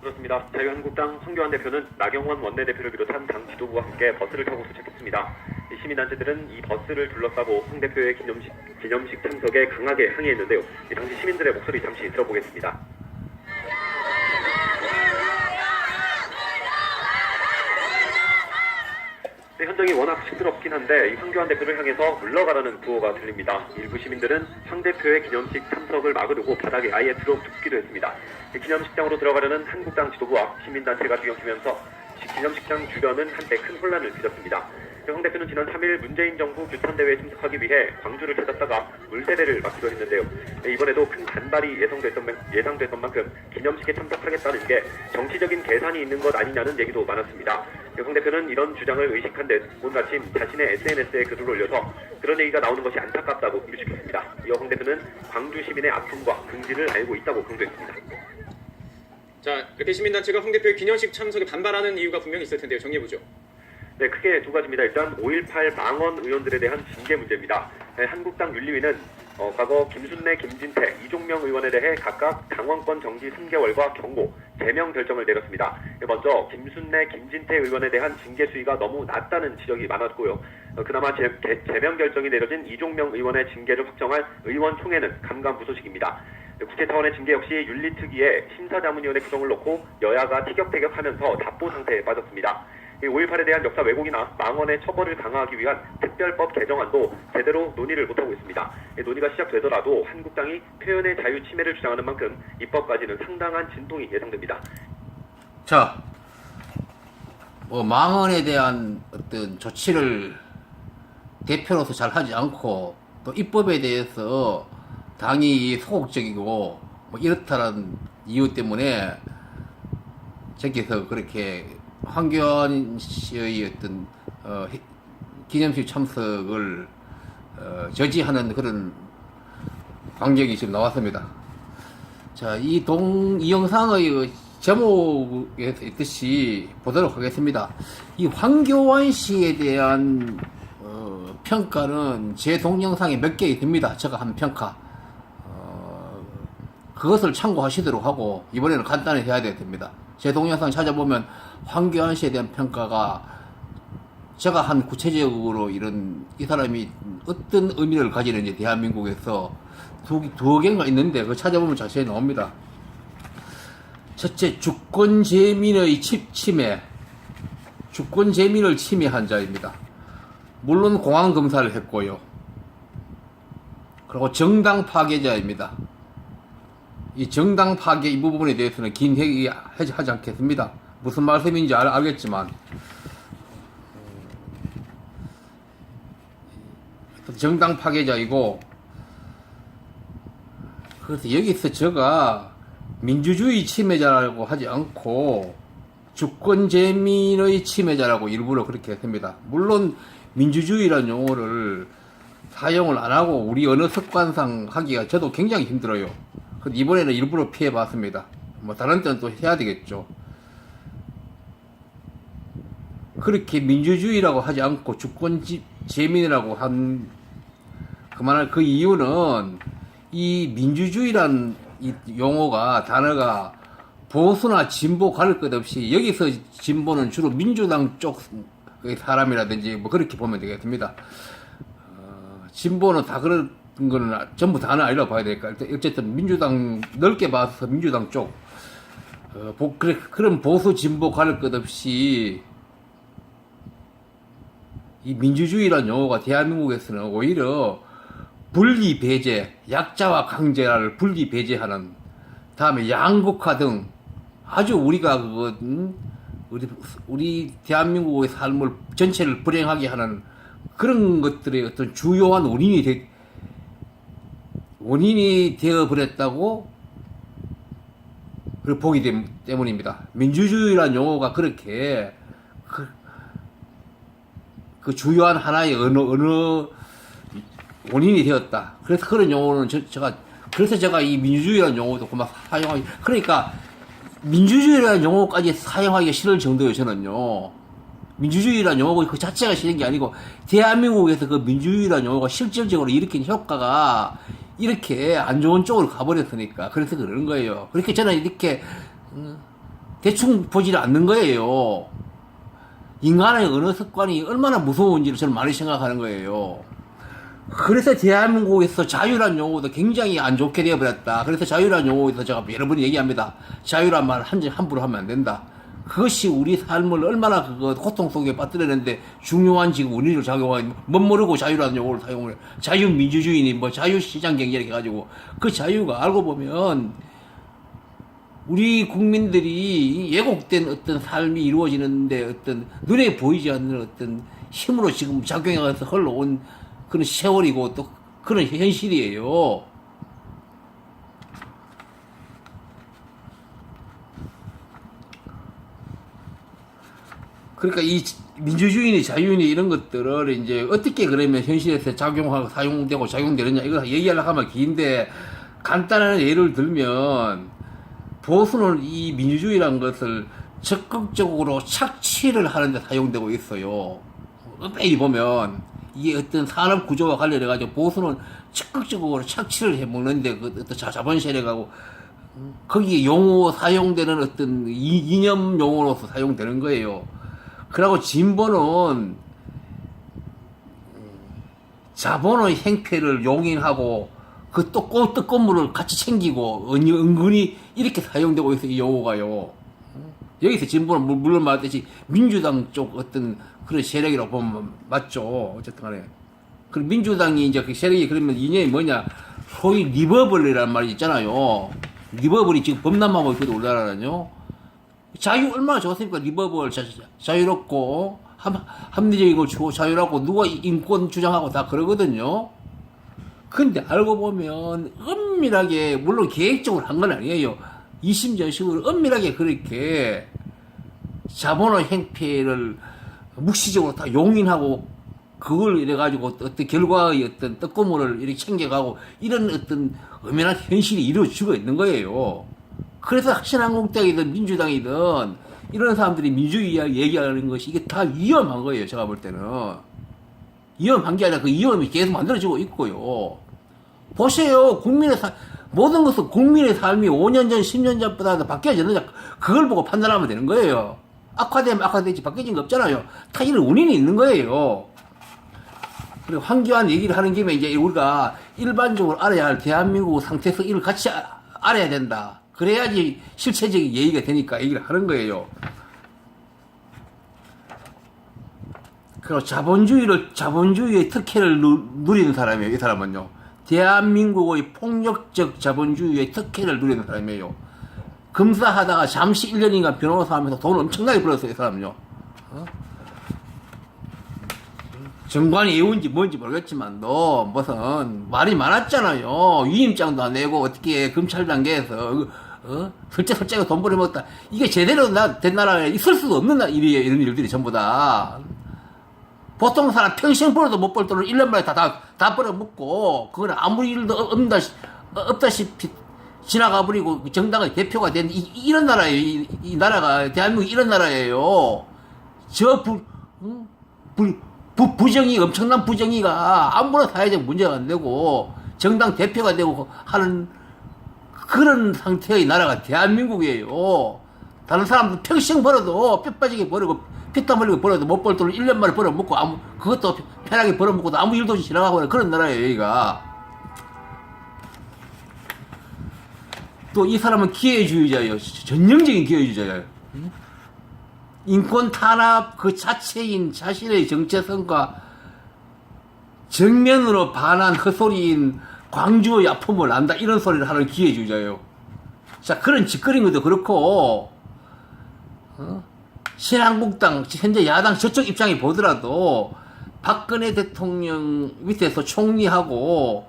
그렇습니다. 자유한국당 황교안 대표는 나경원 원내대표를 비롯한 당 지도부와 함께 버스를 타고 도착했습니다. 시민단체들은 이 버스를 둘러싸고 황 대표의 기념식 참석에 강하게 항의했는데요. 당시 시민들의 목소리 잠시 들어보겠습니다. 네, 현장이 워낙 시끄럽긴 한데 이 황교안 대표를 향해서 물러가라는 구호가 들립니다. 일부 시민들은 황 대표의 기념식 참석을 막으려고 바닥에 아예 들어눕기도 했습니다. 기념식장으로 들어가려는 한국당 지도부와 시민단체가 뒤엉키면서 기념식장 주변은 한때 큰 혼란을 빚었습니다. 황 대표는 지난 3일 문재인 정부 규탄대회에 참석하기 위해 광주를 찾았다가 물세례를 맞기도 했는데요. 이번에도 큰 반발이 예상됐던 만큼 기념식에 참석하겠다는 게 정치적인 계산이 있는 것 아니냐는 얘기도 많았습니다. 황 대표는 이런 주장을 의식한 듯 오늘 아침 자신의 SNS에 글을 올려서 그런 얘기가 나오는 것이 안타깝다고 일축했습니다. 이어 황 대표는 광주 시민의 아픔과 긍지를 알고 있다고 강조했습니다. 자, 이렇게 시민단체가 황 대표의 기념식 참석에 반발하는 이유가 분명히 있을 텐데요. 정리해보죠. 네, 크게 두 가지입니다. 일단 5.18 망언 의원들에 대한 징계 문제입니다. 네, 한국당 윤리위는 과거 김순례, 김진태, 이종명 의원에 대해 각각 당원권 정지 3개월과 경고, 제명 결정을 내렸습니다. 먼저 김순례, 김진태 의원에 대한 징계 수위가 너무 낮다는 지적이 많았고요. 그나마 제명 결정이 내려진 이종명 의원의 징계를 확정할 의원총회는 감감무소식입니다. 국회 차원의 징계 역시 윤리특위에 심사자문위원회 구성을 놓고 여야가 티격태격하면서 답보 상태에 빠졌습니다. 5.18에 대한 역사 왜곡이나 망언의 처벌을 강화하기 위한 특별법 개정안도 제대로 논의를 못하고 있습니다. 논의가 시작되더라도 한국당이 표현의 자유 침해를 주장하는 만큼 입법까지는 상당한 진통이 예상됩니다. 자, 망언에 대한 어떤 조치를 대표로서 잘 하지 않고 또 입법에 대해서 당이 소극적이고 이렇다는 이유 때문에 저기서 그렇게 황교안 씨의 어떤 기념식 참석을 저지하는 그런 광경이 지금 나왔습니다. 자, 이 영상의 제목에 있듯이 보도록 하겠습니다. 이 황교안 씨에 대한 평가는 제 동영상에 몇 개 있습니다. 제가 한 평가. 그것을 참고하시도록 하고 이번에는 간단히 해야 됩니다. 제 동영상 찾아보면 황교안 씨에 대한 평가가 제가 한 구체적으로 이 사람이 어떤 의미를 가지는지 대한민국에서 두 개가 있는데 그거 찾아보면 자세히 나옵니다. 첫째, 주권재민의 침해, 주권재민을 침해한 자입니다. 물론 공안검사를 했고요. 그리고 정당 파괴자입니다. 이 정당 파괴 이 부분에 대해서는 긴 얘기하지 않겠습니다. 무슨 말씀인지 알겠지만 정당 파괴자이고, 그래서 여기서 제가 민주주의 침해자라고 하지 않고 주권재민의 침해자라고 일부러 그렇게 했습니다. 물론 민주주의라는 용어를 사용을 안 하고 우리 언어 습관상 하기가 저도 굉장히 힘들어요. 이번에는 일부러 피해봤습니다. 다른 때는 또 해야 되겠죠. 그렇게 민주주의라고 하지 않고 주권재민이라고 한 그만할 그 이유는 이 민주주의란 이 용어가 단어가 보수나 진보 가릴 것 없이 여기서 진보는 주로 민주당 쪽 사람이라든지 그렇게 보면 되겠습니다. 진보는 다 그런 거는 전부 다는 아니라고 봐야 되니까 어쨌든 민주당 넓게 봐서 민주당 쪽 그런 보수 진보 가릴 것 없이 이 민주주의라는 용어가 대한민국에서는 오히려 분리 배제, 약자와 강자를 분리 배제하는, 다음에 양극화 등 아주 우리가 우리 대한민국의 삶을 전체를 불행하게 하는 그런 것들의 어떤 주요한 원인이 되어버렸다고 보기 때문입니다. 민주주의라는 용어가 그렇게 그 주요한 하나의 어느 원인이 되었다. 그래서 그런 용어는 제가 이 민주주의라는 용어도 그만 사용하기, 그러니까 민주주의라는 용어까지 사용하기가 싫을 정도예요, 저는요. 민주주의라는 용어가 그 자체가 싫은 게 아니고 대한민국에서 그 민주주의라는 용어가 실질적으로 일으킨 효과가 이렇게 안 좋은 쪽으로 가버렸으니까 그래서 그러는 거예요. 그렇게 저는 이렇게 대충 보지를 않는 거예요. 인간의 언어 습관이 얼마나 무서운지를 저는 많이 생각하는 거예요. 그래서 대한민국에서 자유란 용어도 굉장히 안 좋게 되어버렸다. 그래서 자유란 용어에서 제가 여러 번 얘기합니다. 자유란 말 함부로 하면 안 된다. 그것이 우리 삶을 얼마나 고통 속에 빠뜨리는데 중요한 지금 원인을 작용하고 멋모르고 자유라는 용어를 사용을 해요. 자유민주주의니 뭐 자유시장 경제 이렇게 해가지고 그 자유가 알고 보면 우리 국민들이 예곡된 어떤 삶이 이루어지는데 어떤 눈에 보이지 않는 어떤 힘으로 지금 작용해서 흘러온 그런 세월이고 또 그런 현실이에요. 그러니까 이 민주주의니 자유니 이런 것들을 이제 어떻게 그러면 현실에서 작용하고 사용되고 작용되느냐 이거 얘기하려고 하면 긴데 간단한 예를 들면 보수는 이 민주주의라는 것을 적극적으로 착취를 하는데 사용되고 있어요. 매일 보면 이게 어떤 산업 구조와 관련해 가지고 보수는 적극적으로 착취를 해 먹는데 그 어떤 자본 세력하고 거기에 용어 사용되는 어떤 이념 용어로서 사용되는 거예요. 그리고 진보는 자본의 행패를 용인하고 그 떡고물을 같이 챙기고 은근히 이렇게 사용되고 있어요. 이 용어가요. 여기서 진보는 물론 말했듯이 민주당 쪽 어떤 그런 세력이라고 보면 맞죠. 어쨌든 간에. 그 민주당이 이제 그 세력이 그러면 이념이 뭐냐. 소위 리버블이라는 말이 있잖아요. 리버블이 지금 범람하고 있거든요. 우리나라는요. 자유 얼마나 좋습니까? 리버블 자유롭고 합리적이고 자유롭고 누가 인권 주장하고 다 그러거든요. 근데 알고 보면 은밀하게 물론 계획적으로 한 건 아니에요. 이심전심으로 은밀하게 그렇게 자본의 행패를 묵시적으로 다 용인하고 그걸 이래가지고 어떤 결과의 어떤 떡고물을 이렇게 챙겨가고 이런 어떤 엄연한 현실이 이루어지고 있는 거예요. 그래서 신한국당이든 민주당이든 이런 사람들이 민주주의 얘기하는 것이 이게 다 위험한 거예요. 제가 볼 때는. 위험한 게 아니라 그 위험이 계속 만들어지고 있고요. 보세요. 모든 것은 국민의 삶이 5년 전, 10년 전보다 바뀌어졌느냐. 그걸 보고 판단하면 되는 거예요. 악화되면 악화되지 바뀌어진 거 없잖아요. 다 이런 원인이 있는 거예요. 그리고 황교안 얘기를 하는 김에 이제 우리가 일반적으로 알아야 할 대한민국 상태에서 이걸 같이 알아야 된다. 그래야지 실체적인 예의가 되니까 얘기를 하는 거예요. 그리고 자본주의의 특혜를 누리는 사람이에요. 이 사람은요. 대한민국의 폭력적 자본주의의 특혜를 누리는 사람이에요. 검사하다가 잠시 1년인가 변호사 하면서 돈을 엄청나게 벌었어요. 이 사람은요. 정관이 애운지 뭔지 모르겠지만도 무슨 말이 많았잖아요. 위임장도 안 내고 어떻게 검찰 단계에서 설정에 돈 벌어먹었다. 이게 제대로 된 나라에 있을 수도 없는 일이에요. 이런 일들이 전부 다. 보통 사람 평생 벌어도 못 벌 돈을 1년 만에 다 벌어먹고 그거는 아무리 일도 없다시피 지나가 버리고 정당의 대표가 된 이런 나라예요. 이 나라가 대한민국이 이런 나라예요. 부정이 엄청난 부정이가 아무나 사회적 문제가 안 되고 정당 대표가 되고 하는 그런 상태의 나라가 대한민국이에요. 다른 사람들 평생 벌어도 뼈 빠지게 벌고 피땀 흘리고 벌어도 못 벌 돈을 1년 만에 벌어먹고 그것도 편하게 벌어먹고도 아무 일도 없이 지나가고 그런 나라예요. 여기가. 또 이 사람은 기회주의자예요. 전형적인 기회주의자예요. 인권 탄압 그 자체인 자신의 정체성과 정면으로 반한 헛소리인 광주의 아픔을 안다 이런 소리를 하는 기회주의자예요. 자, 그런 짓거리인 것도 그렇고 신한국당 현재 야당 저쪽 입장이 보더라도 박근혜 대통령 밑에서 총리하면서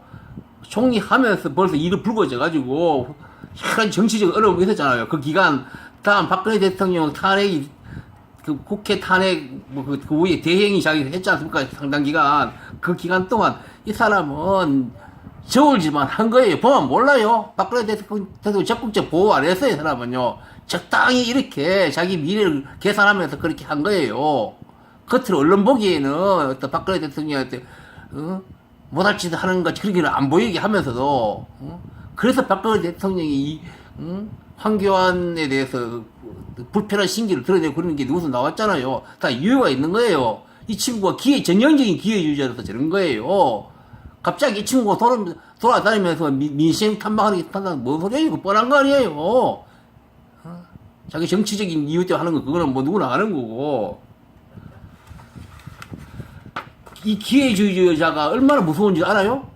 벌써 일이 불거져 가지고 약간 정치적 어려움이 있었잖아요. 그 기간 다음 박근혜 대통령 탄핵이 그 국회 탄핵 그 후에 대행이 자기 했지 않습니까? 상당 기간 그 기간 동안 이 사람은 저울질만 한 거예요. 보면 몰라요. 박근혜 대통령 적극적 보호 안 했어요. 이 사람은요. 적당히 이렇게 자기 미래를 계산하면서 그렇게 한 거예요. 겉으로 언론 보기에는 어떤 박근혜 대통령한테 못할 짓 하는 것 그렇게는 안 보이게 하면서도 그래서 박근혜 대통령이 황교안에 대해서 불편한 심기를 드러내고 그러는 게 누구서 나왔잖아요. 다 이유가 있는 거예요. 이 친구가 전형적인 기회주의자로서 저런 거예요. 갑자기 이 친구가 돌아다니면서 민생 탐방하는 게 뭔 소리예요? 이거 뻔한 거 아니에요. 자기 정치적인 이유 때문에 하는 거, 그거는 뭐 누구나 아는 거고. 이 기회주의자가 얼마나 무서운지 알아요?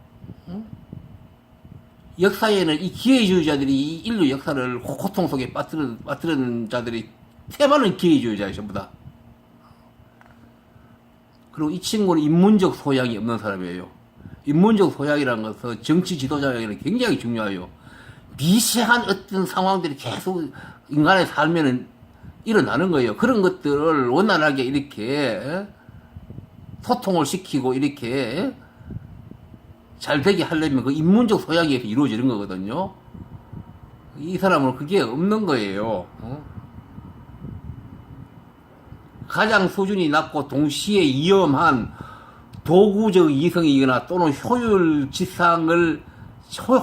역사에는 이 기회주의자들이 이 인류 역사를 고통 속에 빠뜨리는 자들이 태반은 기회주의자예요, 전부 다. 그리고 이 친구는 인문적 소양이 없는 사람이에요. 인문적 소양이라는 것은 정치 지도자에게는 굉장히 중요해요. 미세한 어떤 상황들이 계속 인간의 삶에는 일어나는 거예요. 그런 것들을 원활하게 이렇게 소통을 시키고 이렇게 잘 되게 하려면 그 인문적 소양에 의해서 이루어지는 거거든요. 이 사람은 그게 없는 거예요. 가장 수준이 낮고 동시에 위험한 도구적 이성이거나 또는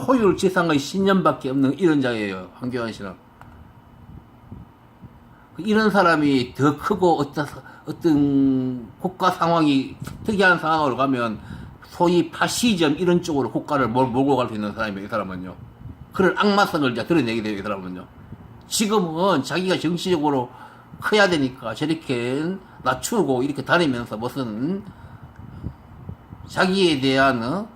효율지상의 신념밖에 없는 이런 자예요. 황교안 씨는. 이런 사람이 더 크고 어떤 국가 상황이 특이한 상황으로 가면 소위 파시즘 이런 쪽으로 국가를 몰고 갈 수 있는 사람이에요. 이 사람은요. 그런 악마성을 이제 드러내게 돼요. 이 사람은요. 지금은 자기가 정치적으로 커야 되니까 저렇게 낮추고 이렇게 다니면서 무슨 자기에 대한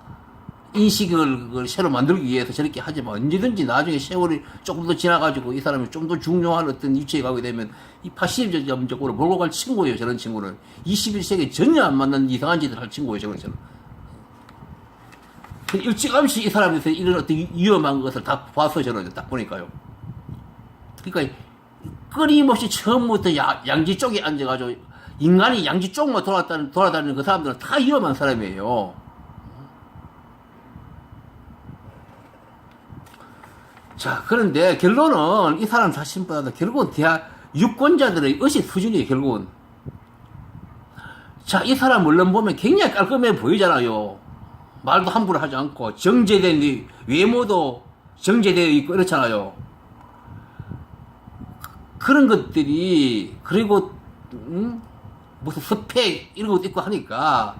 인식을 새로 만들기 위해서 저렇게 하지만 언제든지 나중에 세월이 조금 더 지나가지고 이 사람이 좀 더 중요한 어떤 위치에 가게 되면 이 파시즘적으로 몰고 갈 친구예요. 저런 친구는 21세기에 전혀 안 맞는 이상한 짓을 할 친구예요. 저는 일찌감치 이 사람에서 이런 어떤 위험한 것을 다 봤어요. 저는 딱 보니까요. 그러니까 끊임없이 처음부터 양지 쪽에 앉아가지고 인간이 양지 쪽만 돌아다니는 그 사람들은 다 위험한 사람이에요. 자, 그런데 결론은 이 사람 자신보다도 결국은 유권자들의 의식 수준이에요, 결국은. 자, 이 사람 물론 보면 굉장히 깔끔해 보이잖아요. 말도 함부로 하지 않고, 정제된, 외모도 정제되어 있고, 이렇잖아요. 그런 것들이, 그리고, 무슨 스펙, 이런 것도 있고 하니까,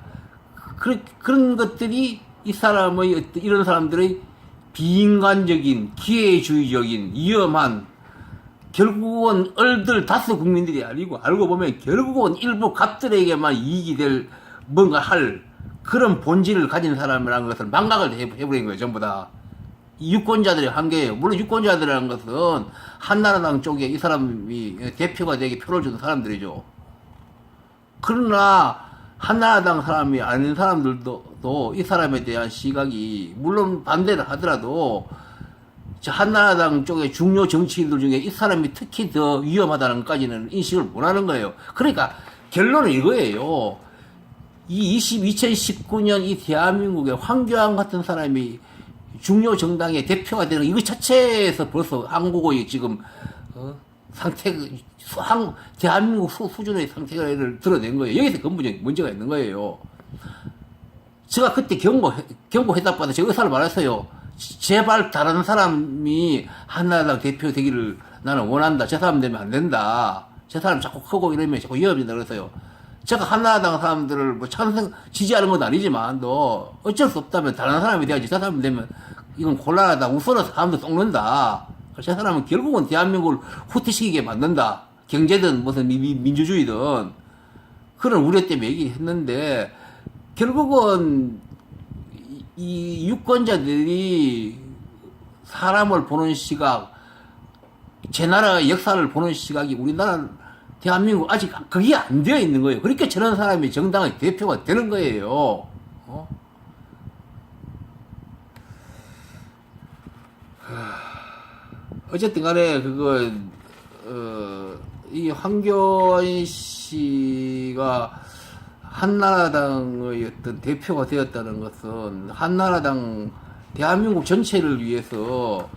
그런 것들이 이 사람의, 이런 사람들의 비인간적인, 기회주의적인, 위험한, 결국은 얼들 다수 국민들이 아니고, 알고 보면 결국은 일부 갑들에게만 이익이 될 뭔가 할 그런 본질을 가진 사람이라는 것을 망각을 해버린 거예요, 전부 다. 이 유권자들의 한계예요. 물론 유권자들이라는 것은 한나라당 쪽에 이 사람이 대표가 되게 표를 주는 사람들이죠. 그러나, 한나라당 사람이 아닌 사람들도 이 사람에 대한 시각이 물론 반대를 하더라도 한나라당 쪽의 중요 정치인들 중에 이 사람이 특히 더 위험하다는 것까지는 인식을 못하는 거예요. 그러니까 결론은 이거예요. 2019년 이 대한민국의 황교안 같은 사람이 중요 정당의 대표가 되는 이거 자체에서 벌써 한국의 지금 대한민국 수준의 상태를 드러낸 거예요. 여기서 근본적인 문제가 있는 거예요. 제가 그때 경고해답받아 제가 의사를 말했어요. 제발 다른 사람이 한나라당 대표 되기를 나는 원한다. 저 사람 되면 안 된다. 저 사람 자꾸 크고 이러면 자꾸 위험해진다 그랬어요. 제가 한나라당 사람들을 뭐 지지하는 건 아니지만 또 어쩔 수 없다면 다른 사람이 돼야지. 저 사람 되면 이건 곤란하다. 우선은 사람도 썩는다. 저 사람은 결국은 대한민국을 후퇴시키게 만든다. 경제든 무슨 민주주의든 그런 우려 때문에 얘기했는데 결국은 이 유권자들이 사람을 보는 시각, 제 나라의 역사를 보는 시각이 우리나라 대한민국 아직 그게 안 되어 있는 거예요. 그러니까 저런 사람이 정당의 대표가 되는 거예요. 어쨌든 간에 이 황교안 씨가 한나라당의 어떤 대표가 되었다는 것은 한나라당 대한민국 전체를 위해서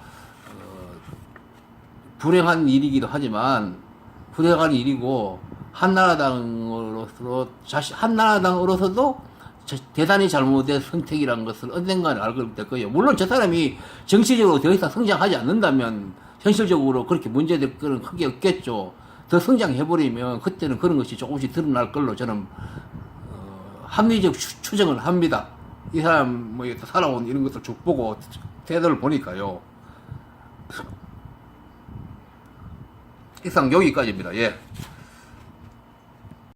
불행한 일이기도 하지만 불행한 일이고 한나라당으로서도 대단히 잘못된 선택이라는 것을 언젠가는 알게 될 거예요. 물론 저 사람이 정치적으로 더 이상 성장하지 않는다면 현실적으로 그렇게 문제될 거는 크게 없겠죠. 더 성장해버리면 그때는 그런 것이 조금씩 드러날 걸로 저는 합리적 추정을 합니다. 이 사람 뭐 살아온 이런 것들 쭉 보고 태도를 보니까요. 이상 여기까지입니다. 예.